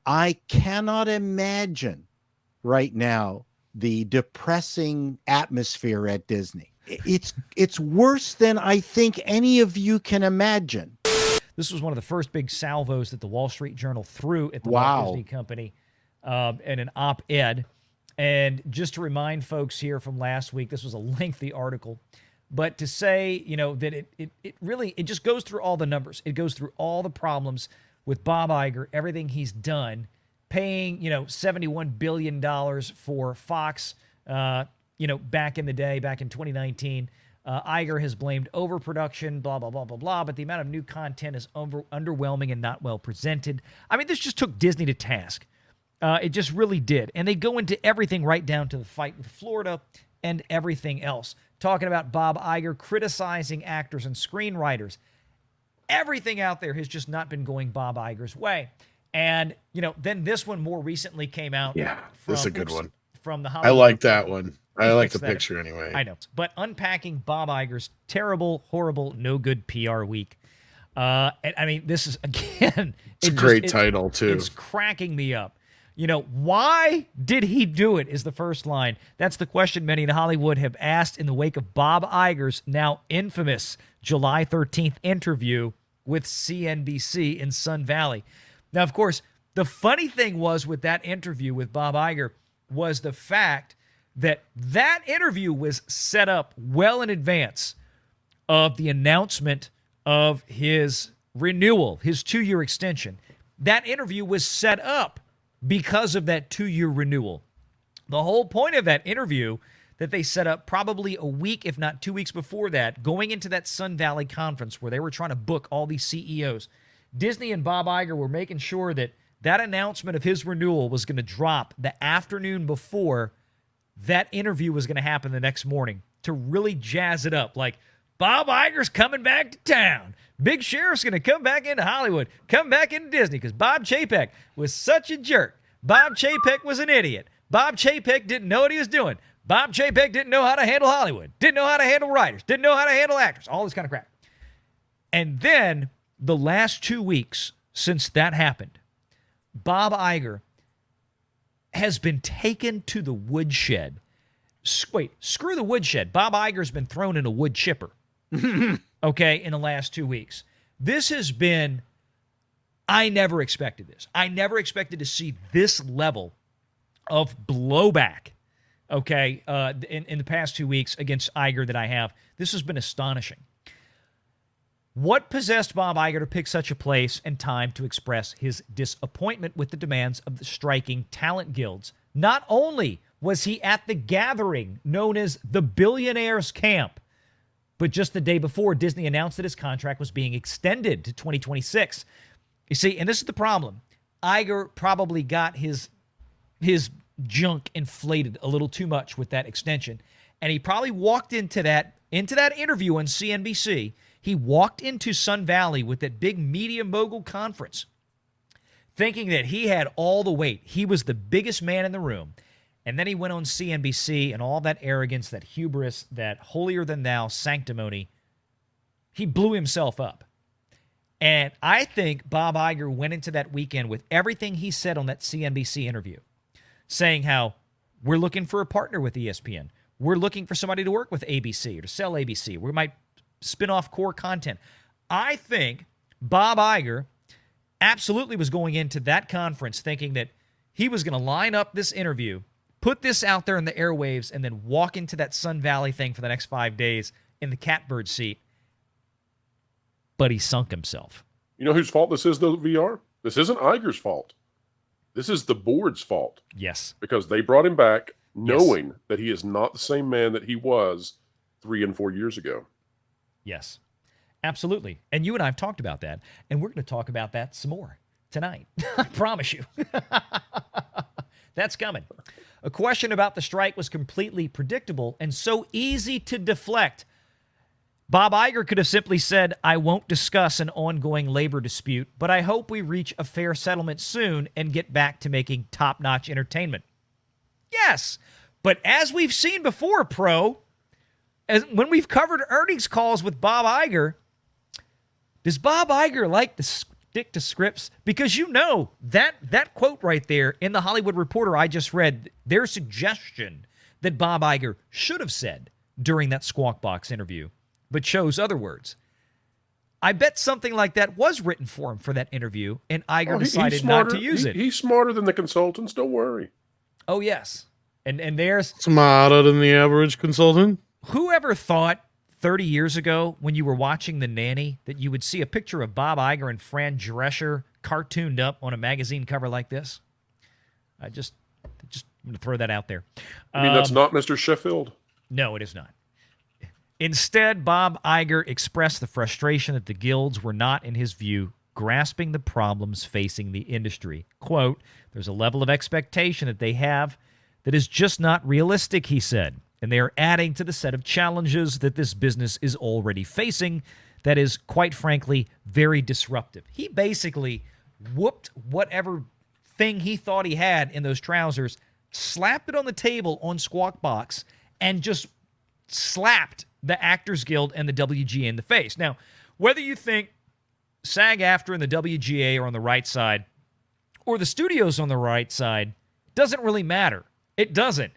I cannot imagine right now the depressing atmosphere at Disney. It's worse than I think any of you can imagine. This was one of the first big salvos that the Wall Street Journal threw at the Wow. Walt Disney Company in an op-ed. And just to remind folks here from last week, this was a lengthy article, but to say, that it really just goes through all the numbers. It goes through all the problems with Bob Iger, everything he's done, paying, $71 billion for Fox, back in the day, back in 2019. Iger has blamed overproduction, blah, blah, blah, blah, blah, but the amount of new content is underwhelming and not well presented. I mean, this just took Disney to task. It just really did. And they go into everything right down to the fight with Florida and everything else. Talking about Bob Iger criticizing actors and screenwriters. Everything out there has just not been going Bob Iger's way. And, then this one more recently came out. Yeah, this is a good one. From the Hollywood. I like that one. I like the picture anyway. I know. But unpacking Bob Iger's terrible, horrible, no good PR week. And I mean, this is, again. It's a great title, too. It's cracking me up. Why did he do it is the first line. That's the question many in Hollywood have asked in the wake of Bob Iger's now infamous July 13th interview with CNBC in Sun Valley. Now, of course, the funny thing was with that interview with Bob Iger was the fact that interview was set up well in advance of the announcement of his renewal, his 2-year extension. That interview was set up because of that 2-year renewal. The whole point of that interview that they set up probably a week, if not 2 weeks before that, going into that Sun Valley conference where they were trying to book all these CEOs, Disney and Bob Iger were making sure that announcement of his renewal was going to drop the afternoon before that interview was going to happen the next morning to really jazz it up. Like, Bob Iger's coming back to town. Big Sheriff's going to come back into Hollywood, come back into Disney because Bob Chapek was such a jerk. Bob Chapek was an idiot. Bob Chapek didn't know what he was doing. Bob Chapek didn't know how to handle Hollywood, didn't know how to handle writers, didn't know how to handle actors, all this kind of crap. And then the last 2 weeks since that happened, Bob Iger has been taken to the woodshed. Wait, screw the woodshed. Bob Iger's been thrown in a wood chipper, okay, in the last 2 weeks. This has been, I never expected this. I never expected to see this level of blowback, okay, in the past 2 weeks against Iger that I have. This has been astonishing. What possessed Bob Iger to pick such a place and time to express his disappointment with the demands of the striking talent guilds? Not only was he at the gathering known as the Billionaires Camp, but just the day before, Disney announced that his contract was being extended to 2026. You see, and this is the problem. Iger probably got his junk inflated a little too much with that extension, and he probably walked into that interview on CNBC. He walked into Sun Valley with that big media mogul conference thinking that he had all the weight. He was the biggest man in the room. And then he went on CNBC and all that arrogance, that hubris, that holier-than-thou sanctimony, he blew himself up. And I think Bob Iger went into that weekend with everything he said on that CNBC interview, saying how we're looking for a partner with ESPN. We're looking for somebody to work with ABC or to sell ABC. We might spin off core content. I think Bob Iger absolutely was going into that conference thinking that he was going to line up this interview, put this out there in the airwaves, and then walk into that Sun Valley thing for the next 5 days in the catbird seat. But he sunk himself. You know whose fault this is, though, VR? This isn't Iger's fault. This is the board's fault. Yes. Because they brought him back knowing that he is not the same man that he was 3 and 4 years ago. Yes, absolutely. And you and I have talked about that, and we're going to talk about that some more tonight. I promise you. That's coming. A question about the strike was completely predictable and so easy to deflect. Bob Iger could have simply said, I won't discuss an ongoing labor dispute, but I hope we reach a fair settlement soon and get back to making top-notch entertainment. Yes, but as we've seen before, when we've covered earnings calls with Bob Iger, does Bob Iger like stick to scripts? Because that quote right there in the Hollywood Reporter I just read, their suggestion that Bob Iger should have said during that Squawk Box interview, but chose other words. I bet something like that was written for him for that interview, and Iger decided not to use it. He's smarter than the consultants. Don't worry. Oh, yes. And there's... Smarter than the average consultant. Whoever thought 30 years ago when you were watching The Nanny that you would see a picture of Bob Iger and Fran Drescher cartooned up on a magazine cover like this? I'm going to throw that out there. I mean, that's not Mr. Sheffield. No, it is not. Instead, Bob Iger expressed the frustration that the guilds were not, in his view, grasping the problems facing the industry. Quote, there's a level of expectation that they have that is just not realistic, he said, and they are adding to the set of challenges that this business is already facing that is, quite frankly, very disruptive. He basically whooped whatever thing he thought he had in those trousers, slapped it on the table on Squawk Box, and just slapped the Actors Guild and the WGA in the face. Now, whether you think SAG-AFTRA and the WGA are on the right side or the studio's on the right side doesn't really matter. It doesn't.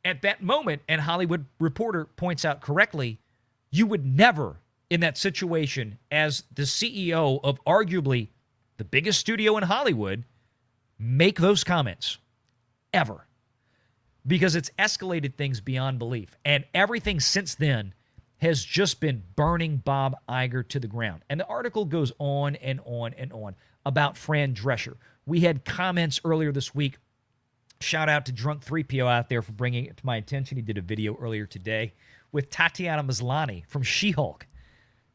At that moment, and Hollywood Reporter points out correctly, you would never, in that situation, as the CEO of arguably the biggest studio in Hollywood, make those comments. Ever. Because it's escalated things beyond belief. And everything since then has just been burning Bob Iger to the ground. And the article goes on and on and on about Fran Drescher. We had comments earlier this week. Shout out to Drunk 3PO out there for bringing it to my attention. He did a video earlier today with Tatiana Maslany from She-Hulk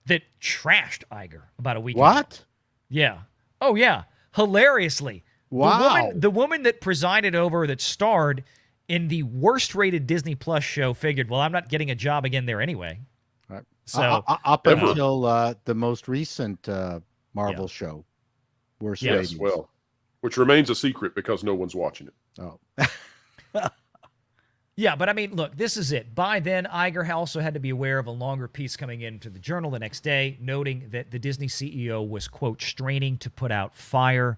that trashed Iger about a week ago. What? Yeah. Oh, yeah. Hilariously. Wow. The woman that presided over, that starred in the worst-rated Disney Plus show figured, well, I'm not getting a job again there anyway. Right. So up until the most recent Marvel show, worst Yes, ratings. well, which remains a secret because no one's watching it. Oh. Yeah, but I mean, look, this is it. By then, Iger also had to be aware of a longer piece coming into the Journal the next day, noting that the Disney CEO was, quote, straining to put out fire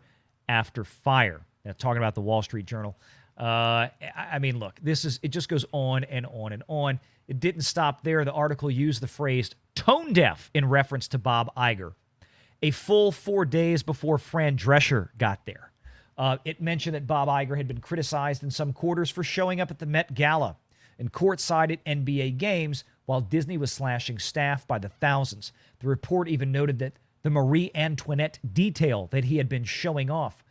after fire. Now, talking about the Wall Street Journal. I mean, look, it just goes on and on and on. It didn't stop there. The article used the phrase tone deaf in reference to Bob Iger. A full 4 days before Fran Drescher got there. It mentioned that Bob Iger had been criticized in some quarters for showing up at the Met Gala and courtside at NBA games while Disney was slashing staff by the thousands. The report even noted that the Marie Antoinette detail that he had been showing off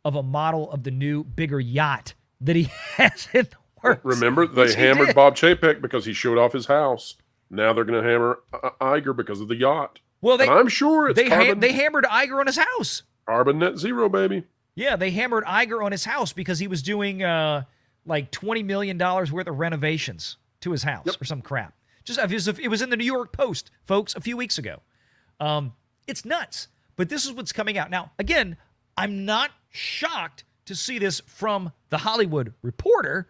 of a model of the new, bigger yacht that he has in the works. Remember, they hammered Bob Chapek because he showed off his house. Now they're going to hammer Iger because of the yacht. Well, and I'm sure it's they hammered Iger on his house. Carbon net zero, baby. Yeah, they hammered Iger on his house because he was doing like $20 million worth of renovations to his house or some crap. Just it was in the New York Post, folks, a few weeks ago. It's nuts. But this is what's coming out. Now, again, I'm not shocked to see this from the Hollywood Reporter.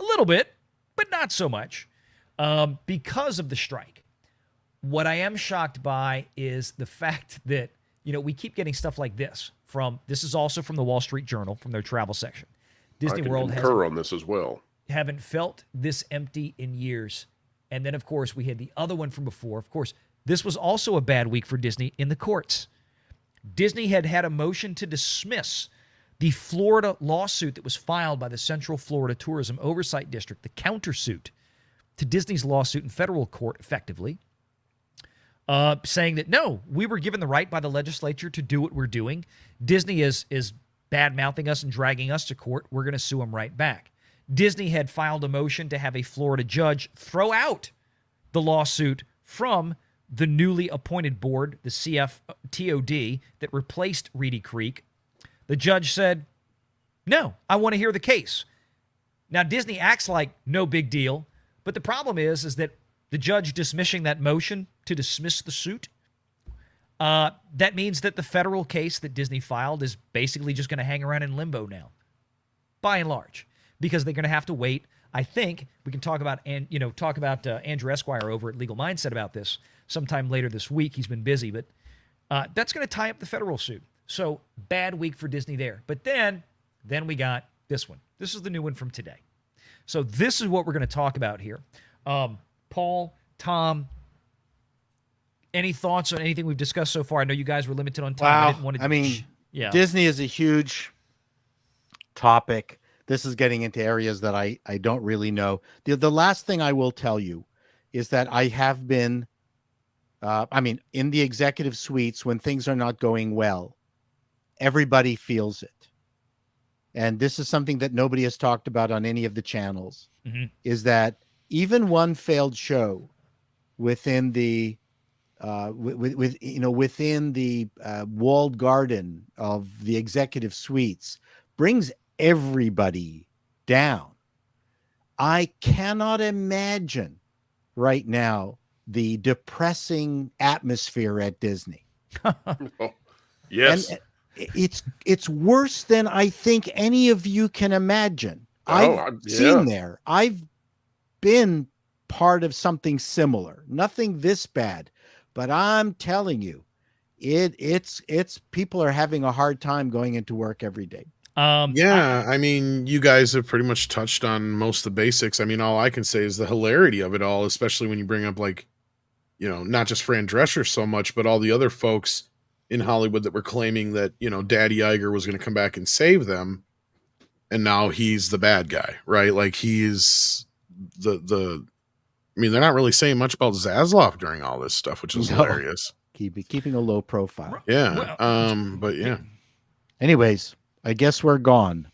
A little bit, but not so much because of the strike. What I am shocked by is the fact that, we keep getting stuff like this this is also from the Wall Street Journal, from their travel section. Disney World concur on this as well. Haven't felt this empty in years. And then, of course, we had the other one from before. Of course, this was also a bad week for Disney in the courts. Disney had a motion to dismiss the Florida lawsuit that was filed by the Central Florida Tourism Oversight District, the countersuit to Disney's lawsuit in federal court, effectively, saying that, no, we were given the right by the legislature to do what we're doing. Disney is bad-mouthing us and dragging us to court. We're going to sue them right back. Disney had filed a motion to have a Florida judge throw out the lawsuit from the newly appointed board, the CFTOD, that replaced Reedy Creek. The judge said, no, I want to hear the case. Now, Disney acts like no big deal, but the problem is that the judge dismissing that motion to dismiss the suit, that means that the federal case that Disney filed is basically just going to hang around in limbo now, by and large, because they're going to have to wait. I think we can talk about Andrew Esquire over at Legal Mindset about this sometime later this week. He's been busy, but That's going to tie up the federal suit. So bad week for Disney there. But then we got this one. This is the new one from today. So this is what we're going to talk about here. Paul, Tom, any thoughts on anything we've discussed so far? I know you guys were limited on time. Wow. I didn't want to. Yeah. Disney is a huge topic. This is getting into areas that I don't really know. The last thing I will tell you is that I have been, in the executive suites, when things are not going well, everybody feels it. And this is something that nobody has talked about on any of the channels, is that even one failed show within the within the walled garden of the executive suites brings everybody down. I cannot imagine right now the depressing atmosphere at Disney. Yes. And it's worse than I think any of you can imagine. I've seen there. I've been part of something similar. Nothing this bad, but I'm telling you, it's people are having a hard time going into work every day. I mean, you guys have pretty much touched on most of the basics. I mean, all I can say is the hilarity of it all, especially when you bring up, like, you know, not just Fran Drescher so much, but all the other folks in Hollywood that were claiming that, you know, Daddy Iger was going to come back and save them. And now he's the bad guy, right? Like, he's the I mean, they're not really saying much about Zaslav during all this stuff, which is hilarious. Keeping a low profile. Yeah. But yeah. Anyways, I guess we're gone.